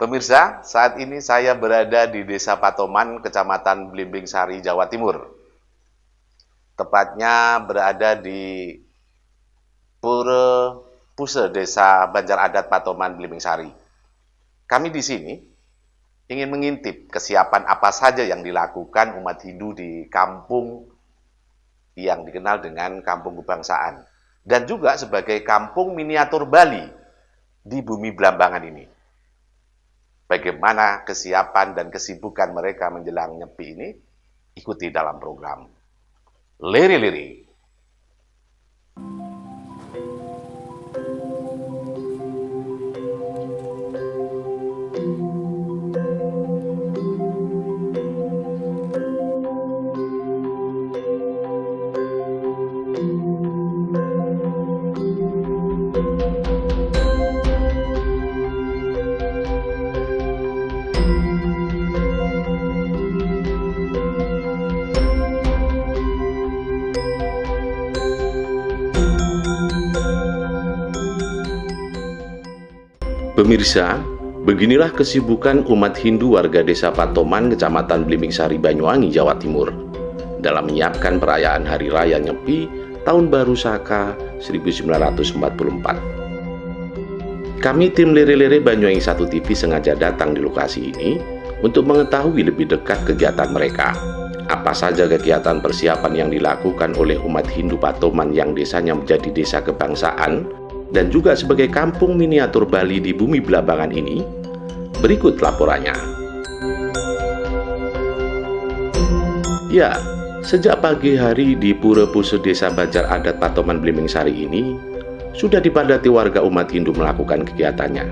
Pemirsa, saat ini saya berada di Desa Patoman, Kecamatan Blimbing Sari, Jawa Timur. Tepatnya berada di Pura Puse Desa Banjar Adat Patoman, Blimbing Sari. Kami di sini ingin mengintip kesiapan apa saja yang dilakukan umat Hindu di kampung yang dikenal dengan Kampung Kebangsaan dan juga sebagai kampung miniatur Bali di bumi Blambangan ini. Bagaimana kesiapan dan kesibukan mereka menjelang Nyepi ini? Ikuti dalam program Liri-Liri. Pemirsa, beginilah kesibukan umat Hindu warga Desa Patoman, Kecamatan Blimbing Sari, Banyuwangi, Jawa Timur dalam menyiapkan perayaan Hari Raya Nyepi Tahun Baru Saka 1944. Kami tim Liri-Liri Banyuwangi 1 TV sengaja datang di lokasi ini untuk mengetahui lebih dekat kegiatan mereka. Apa saja kegiatan persiapan yang dilakukan oleh umat Hindu Patoman yang desanya menjadi desa kebangsaan dan juga sebagai kampung miniatur Bali di bumi Blambangan ini? Berikut laporannya. Ya, sejak pagi hari di Pura Puse Desa Banjar Adat Patoman Blimbing Sari ini sudah dipadati warga umat Hindu melakukan kegiatannya.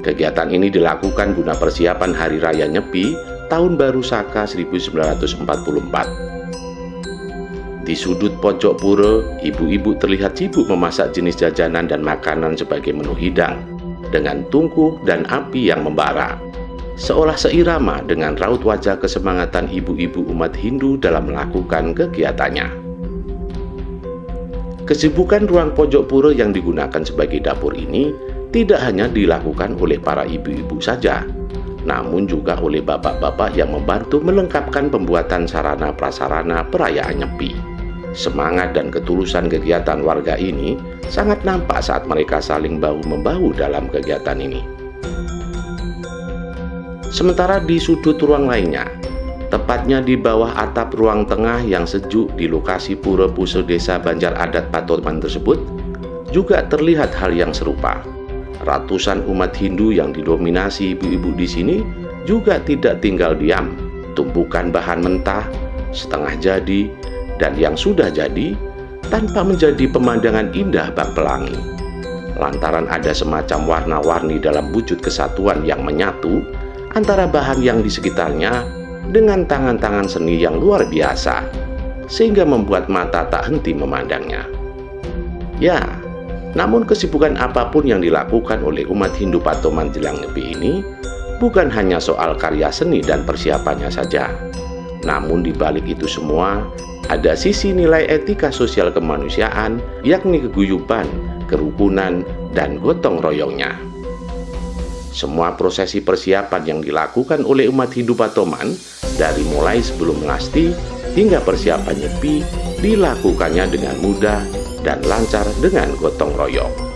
Kegiatan ini dilakukan guna persiapan Hari Raya Nyepi Tahun Baru Saka 1944. Di sudut pojok pura, ibu-ibu terlihat sibuk memasak jenis jajanan dan makanan sebagai menu hidang dengan tungku dan api yang membara, seolah seirama dengan raut wajah kesemangatan ibu-ibu umat Hindu dalam melakukan kegiatannya. Kesibukan ruang pojok pura yang digunakan sebagai dapur ini tidak hanya dilakukan oleh para ibu-ibu saja, namun juga oleh bapak-bapak yang membantu melengkapkan pembuatan sarana prasarana perayaan Nyepi. Semangat dan ketulusan kegiatan warga ini sangat nampak saat mereka saling bahu-membahu dalam kegiatan ini. Sementara di sudut ruang lainnya, tepatnya di bawah atap ruang tengah yang sejuk di lokasi Pura Puse Desa Banjar Adat Patoman tersebut, juga terlihat hal yang serupa. Ratusan umat Hindu yang didominasi ibu-ibu di sini juga tidak tinggal diam. Tumpukan bahan mentah, setengah jadi, dan yang sudah jadi tanpa menjadi pemandangan indah bak pelangi. Lantaran ada semacam warna-warni dalam wujud kesatuan yang menyatu antara bahan yang di sekitarnya dengan tangan-tangan seni yang luar biasa, sehingga membuat mata tak henti memandangnya. Ya, namun kesibukan apapun yang dilakukan oleh umat Hindu Patoman jelang Nyepi ini bukan hanya soal karya seni dan persiapannya saja. Namun di balik itu semua, ada sisi nilai etika sosial kemanusiaan, yakni keguyuban, kerukunan, dan gotong royongnya. Semua prosesi persiapan yang dilakukan oleh umat Hindu Patoman, dari mulai sebelum melasti hingga persiapan Nyepi, dilakukannya dengan mudah dan lancar dengan gotong royong.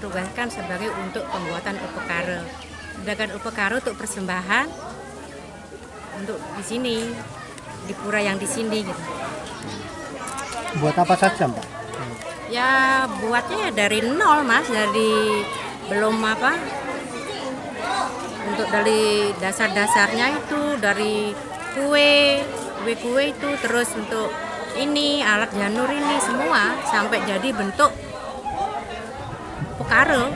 tugaskan sebagai untuk pembuatan upekara. Sedangkan upekara untuk persembahan untuk di sini, di pura yang di sini gitu. Buat apa saja, Mbak? Ya buatnya ya dari nol Mas, dari belum apa, untuk dari dasar-dasarnya itu dari kue itu, terus untuk ini alat janur ini semua sampai jadi bentuk upekara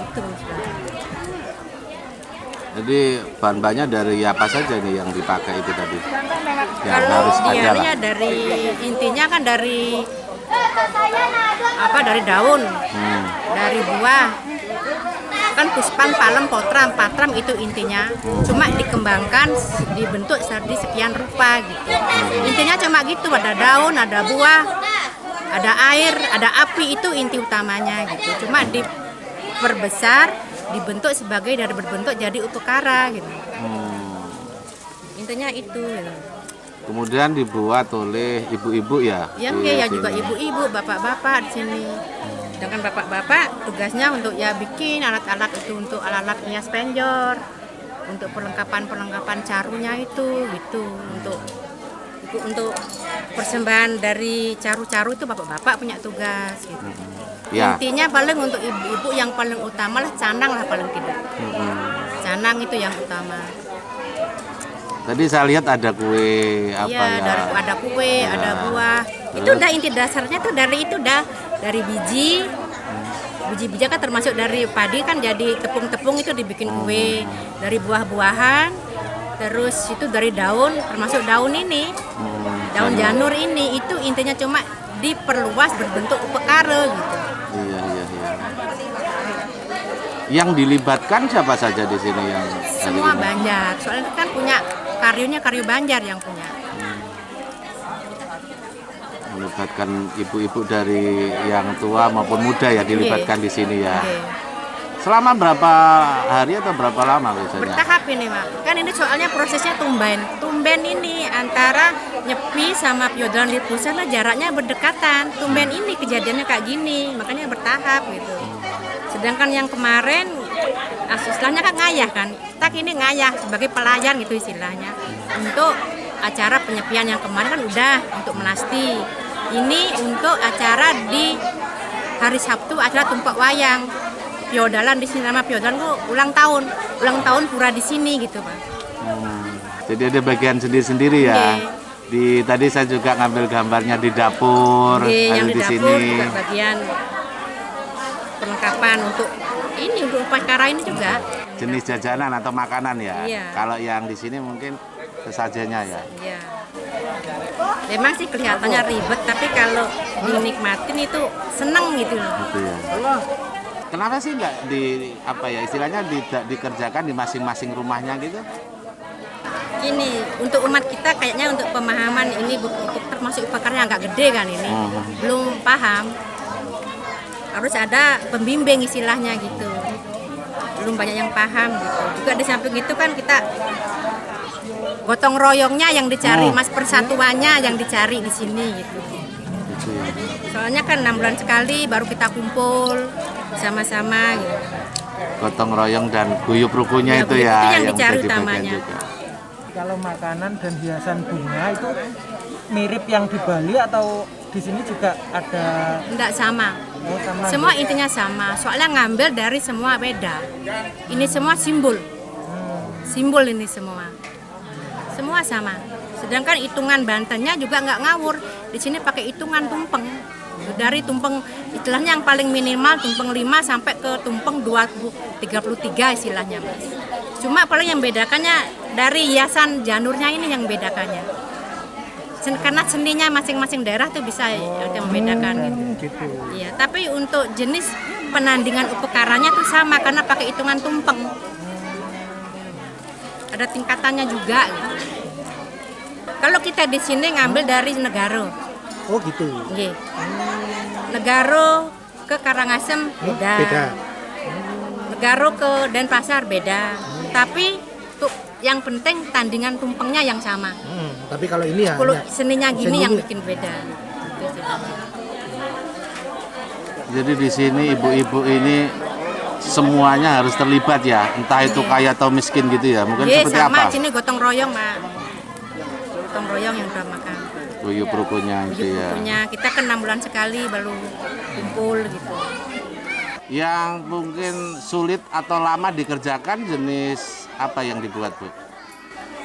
itu. Jadi bahan-bahannya dari apa saja nih yang dipakai itu tadi? Yang Kalau harus ada lah. dianya dari intinya kan dari apa, dari daun, dari buah, kan puspan, palem, patram itu intinya. Cuma dikembangkan dibentuk di sekian rupa gitu. Intinya cuma gitu, ada daun, ada buah, ada air, ada api, itu inti utamanya gitu. Cuma diperbesar, dibentuk sebagai dari berbentuk jadi upekara gitu. Intinya itu gitu. Kemudian dibuat oleh ibu-ibu ya? Ya, di ya sini. juga ibu-ibu, bapak-bapak di sini. Sedangkan bapak-bapak tugasnya untuk ya bikin alat-alat itu, untuk alat-alat hias penjor, untuk perlengkapan carunya itu gitu, untuk persembahan dari caru-caru itu bapak-bapak punya tugas gitu. Ya. Intinya paling untuk ibu-ibu yang paling utama lah canang lah paling tidak. Canang itu yang utama. Tadi saya lihat ada kue apa Iya, ya? ada kue, ada buah. Itu udah inti dasarnya tuh dari itu dari biji. Biji-biji kan termasuk dari padi kan, jadi tepung-tepung itu dibikin kue. Dari buah-buahan, terus itu dari daun, termasuk daun ini. Daun janur ini, itu intinya cuma diperluas berbentuk upekara gitu. Iya. Yang dilibatkan siapa saja di sini yang Semua Banjar, soalnya kan punya kayu Banjar yang punya. melibatkan ibu-ibu dari yang tua maupun muda ya, dilibatkan di sini ya. Selama berapa hari atau berapa lama biasanya? Bertahap ini Pak, kan ini soalnya prosesnya tumben ini antara Nyepi sama Piodalan di pusat lah, jaraknya berdekatan. Tumben ini kejadiannya kayak gini, makanya bertahap gitu. Sedangkan yang kemarin istilahnya kan ngayah kan, kita ini ngayah sebagai pelayan gitu istilahnya. Untuk acara penyepian yang kemarin kan udah untuk melasti. Ini untuk acara di hari Sabtu, acara tumpak wayang. Piodalan di sini, nama Piodalan tuh ulang tahun pura di sini gitu Pak. Jadi ada bagian sendiri-sendiri ya. Tadi saya juga ngambil gambarnya di dapur, Yang di di sini. dapur juga bagian perlengkapan untuk ini, untuk upacara ini juga. Jenis jajanan atau makanan ya. Iya. Kalau yang di sini mungkin sesajennya ya. Iya. Memang sih kelihatannya ribet, tapi kalau dinikmatin itu seneng gitu loh. Gitu ya. Kenapa sih nggak istilahnya dikerjakan di masing-masing rumahnya gitu? Ini untuk umat kita kayaknya untuk pemahaman ini untuk termasuk upakaranya agak gede kan ini. Belum paham. Harus ada pembimbing istilahnya gitu. Belum banyak yang paham gitu. Juga di samping itu kan kita gotong royongnya yang dicari, Mas, persatuannya yang dicari di sini gitu. Soalnya kan 6 bulan sekali baru kita kumpul sama-sama gitu. Gotong royong dan guyup rukunya itu ya, yang dicari menjadi utamanya. bagian juga. Kalau makanan dan hiasan bunga itu mirip yang di Bali atau di sini juga ada? Enggak sama. Oh, sama. Semua intinya sama. Soalnya ngambil dari semua beda. Ini semua simbol. Simbol ini semua. Semua sama. Sedangkan hitungan Bantennya juga nggak ngawur. Di sini pakai hitungan tumpeng. Dari tumpeng istilahnya yang paling minimal tumpeng 5 sampai ke tumpeng 33 istilahnya, Mas. Cuma paling yang bedakannya dari hiasan janurnya ini yang bedakannya. Karena seninya masing-masing daerah tuh bisa yang membedakan gitu. Iya, tapi untuk jenis penandingan upakaranya tuh sama karena pakai hitungan tumpeng. Ada tingkatannya juga gitu. Kalau kita di sini ngambil dari Negaro. Oh gitu. Nggih. Negaro ke Karangasem beda. Negaro ke Denpasar beda. Tapi tuh yang penting tandingan tumpengnya yang sama. Tapi kalau ini ya Kalau seninya gini seni yang bikin beda. Gitu sih. Jadi di sini ibu-ibu ini semuanya harus terlibat ya, entah itu kaya atau miskin gitu ya. Mungkin Iya, seperti sama apa? sini gotong royong, Pak. Gotong royong yang udah makan. Guyup rukunnya itu ya. Punya kita kan 6 bulan sekali baru kumpul gitu. Yang mungkin sulit atau lama dikerjakan jenis apa yang dibuat, Bu?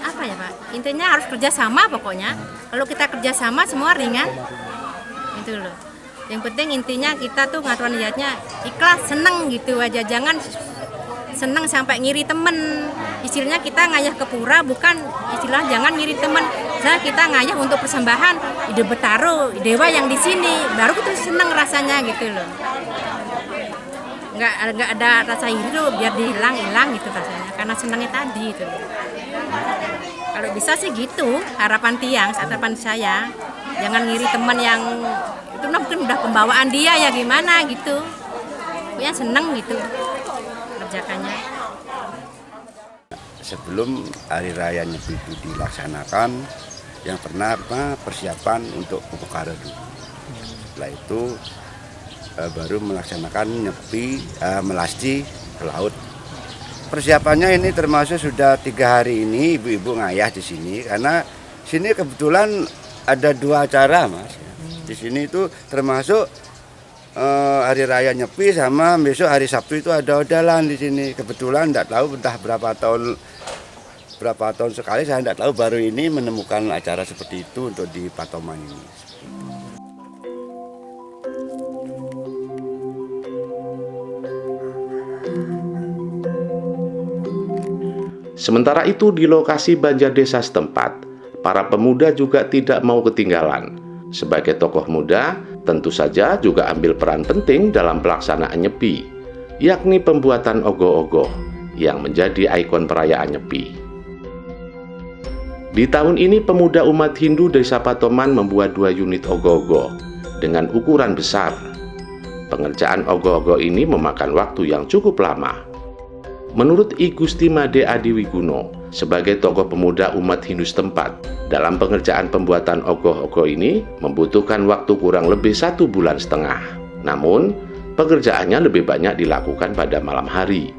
Apa ya, Pak? Intinya harus kerja sama pokoknya. Kalau kita kerja sama semua ringan. Itu loh. Yang penting intinya kita tuh ngaturan niatnya ikhlas, seneng gitu aja. Jangan seneng sampai ngiri temen. Istilahnya kita ngayah ke pura bukan istilah jangan ngiri temen. Misalnya kita ngayah untuk persembahan ide Betaro, dewa yang di sini. Baru kita seneng rasanya gitu loh. Nggak ada rasa iri tuh biar dihilang gitu rasanya. Karena senangnya tadi itu. Kalau bisa sih gitu harapan tiang, harapan saya. Jangan ngiri teman yang itu mungkin udah pembawaan dia ya gimana gitu. Pokoknya seneng gitu kerjakannya. Sebelum Hari Raya Nyepi itu dilaksanakan, yang pertama persiapan untuk Upekara dulu. Setelah itu baru melaksanakan nyepi, melasti ke laut. Persiapannya ini termasuk sudah 3 hari ini ibu-ibu ngayah di sini karena sini kebetulan ada 2 acara, Mas. Di sini itu termasuk Hari Raya Nyepi sama besok hari Sabtu itu ada odalan di sini. Kebetulan tidak tahu entah berapa tahun sekali, saya tidak tahu, baru ini menemukan acara seperti itu untuk di Patoman ini. Sementara itu di lokasi banjar desa setempat, para pemuda juga tidak mau ketinggalan. Sebagai tokoh muda, tentu saja juga ambil peran penting dalam pelaksanaan Nyepi, yakni pembuatan ogoh-ogoh yang menjadi ikon perayaan Nyepi. Di tahun ini pemuda umat Hindu Desa Patoman membuat 2 unit ogoh-ogoh dengan ukuran besar. Pengerjaan ogoh-ogoh ini memakan waktu yang cukup lama. Menurut I Gusti Made Adiwiguno, sebagai tokoh pemuda umat Hindu setempat, dalam pengerjaan pembuatan ogoh-ogoh ini membutuhkan waktu kurang lebih 1,5 bulan. Namun, pekerjaannya lebih banyak dilakukan pada malam hari.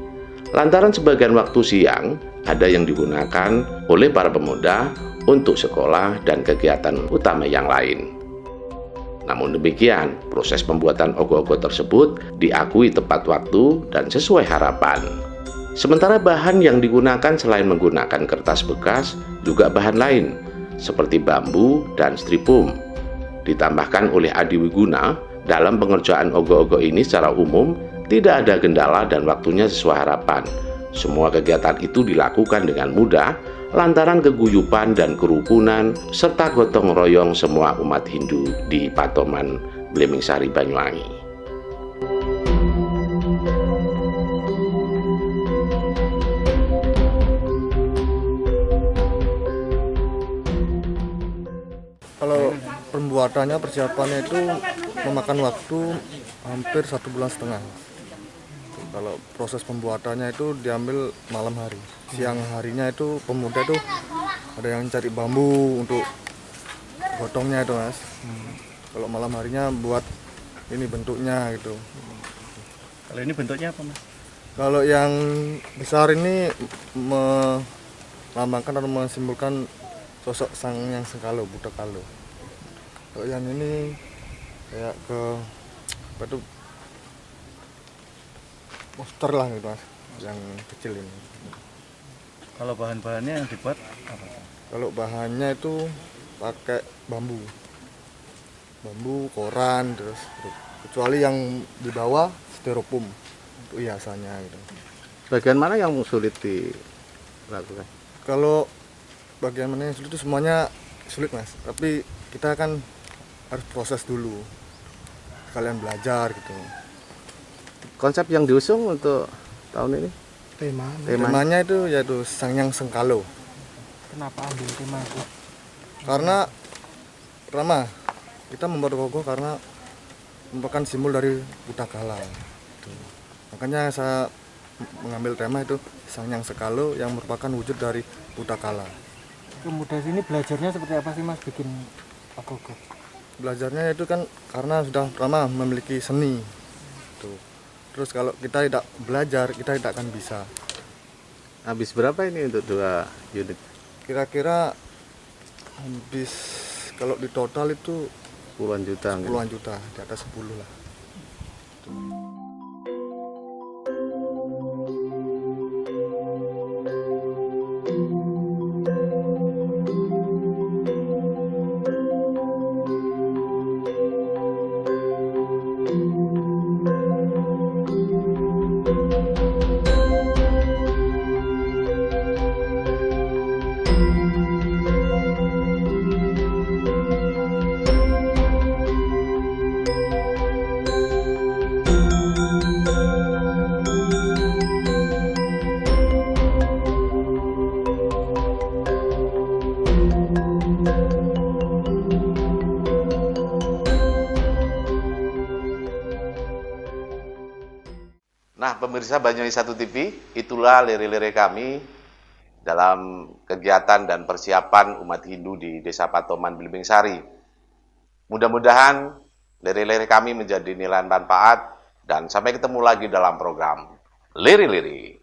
Lantaran sebagian waktu siang, ada yang digunakan oleh para pemuda untuk sekolah dan kegiatan utama yang lain. Namun demikian, proses pembuatan ogoh-ogoh tersebut diakui tepat waktu dan sesuai harapan. Sementara bahan yang digunakan selain menggunakan kertas bekas, juga bahan lain, seperti bambu dan stripum. Ditambahkan oleh Adiwiguna, dalam pengerjaan ogoh-ogoh ini secara umum, tidak ada kendala dan waktunya sesuai harapan. Semua kegiatan itu dilakukan dengan mudah, lantaran keguyupan dan kerukunan, serta gotong royong semua umat Hindu di Patoman, Blemingsari, Banyuwangi. Kalau pembuatannya, persiapannya itu memakan waktu hampir 1,5 bulan. Kalau proses pembuatannya itu diambil malam hari. Siang harinya itu pemuda itu ada yang cari bambu untuk gotongnya itu, Mas. Kalau malam harinya buat ini bentuknya gitu. Kalau ini bentuknya apa, Mas? Kalau yang besar ini melambangkan atau mensimbolkan sosok sang yang sengkalo, Buddha Kalo. Kalau yang ini kayak ke apa tuh, poster lah gitu, Mas, yang kecil ini. Kalau bahan-bahannya yang dibuat apa? Kalau bahannya itu pakai bambu, koran, terus kecuali yang di bawah styrofoam untuk hiasannya gitu. Bagian mana yang sulit dilakukan? Kalau bagian mana yang sulit itu semuanya sulit, Mas. Tapi kita kan harus proses dulu, kalian belajar gitu. Konsep yang diusung untuk tahun ini? Temanya itu yaitu Sang Yang Sengkalo. Kenapa ambil tema itu? Karena pertama kita membuat ogoh karena merupakan simbol dari Buddha Kala. Makanya saya mengambil tema itu Sang Yang Sengkalo yang merupakan wujud dari Buddha Kala. Pemuda sini belajarnya seperti apa sih, Mas, bikin ogoh-ogoh? Belajarnya itu kan karena sudah pertama memiliki seni itu. Terus kalau kita tidak belajar, kita tidak akan bisa. Habis berapa ini untuk 2 unit? Kira-kira habis kalau di total itu Puluhan juta. puluhan juta, di atas 10 lah. Nah, pemirsa Banyuwangi 1 TV, itulah lire-lire kami dalam kegiatan dan persiapan umat Hindu di Desa Patoman Blimbing Sari. Mudah-mudahan lire-lire kami menjadi nilai manfaat dan sampai ketemu lagi dalam program Lire-lire.